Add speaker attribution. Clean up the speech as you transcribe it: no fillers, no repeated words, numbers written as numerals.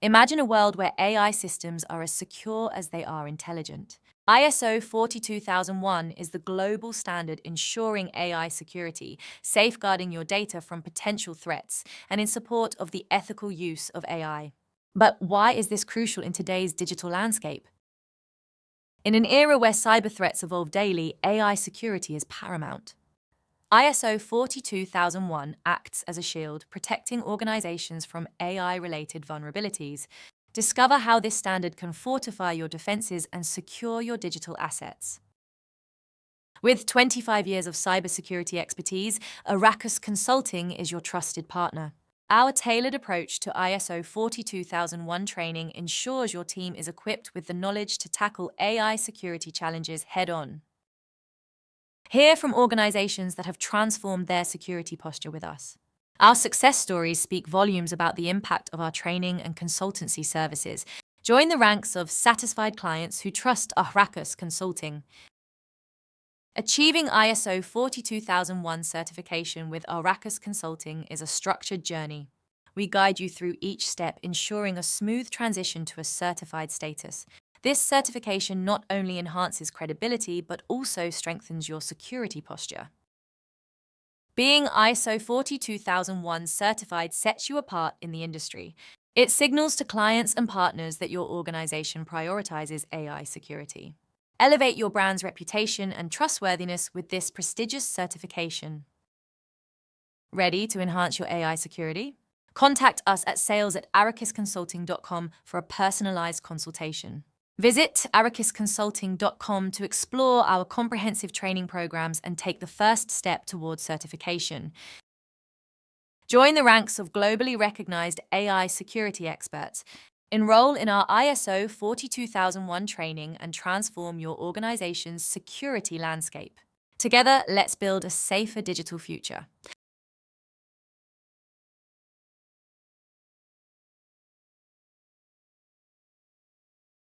Speaker 1: Imagine a world where AI systems are as secure as they are intelligent. ISO 42001 is the global standard ensuring AI security, safeguarding your data from potential threats, and in support of the ethical use of AI. But why is this crucial in today's digital landscape? In an era where cyber threats evolve daily, AI security is paramount. ISO 42001 acts as a shield, protecting organizations from AI-related vulnerabilities. Discover how this standard can fortify your defenses and secure your digital assets. With 25 years of cybersecurity expertise, Arrakis Consulting is your trusted partner. Our tailored approach to ISO 42001 training ensures your team is equipped with the knowledge to tackle AI security challenges head-on. Hear from organizations that have transformed their security posture with us. Our success stories speak volumes about the impact of our training and consultancy services. Join the ranks of satisfied clients who trust Arrakis Consulting. Achieving ISO 42001 certification with Arrakis Consulting is a structured journey. We guide you through each step, ensuring a smooth transition to a certified status. This certification not only enhances credibility, but also strengthens your security posture. Being ISO 42001 certified sets you apart in the industry. It signals to clients and partners that your organization prioritizes AI security. Elevate your brand's reputation and trustworthiness with this prestigious certification. Ready to enhance your AI security? Contact us at sales@arrakisconsulting.com for a personalized consultation. Visit arrakisconsulting.com to explore our comprehensive training programs and take the first step towards certification. Join the ranks of globally recognized AI security experts. Enroll in our ISO 42001 training and transform your organization's security landscape. Together, let's build a safer digital future.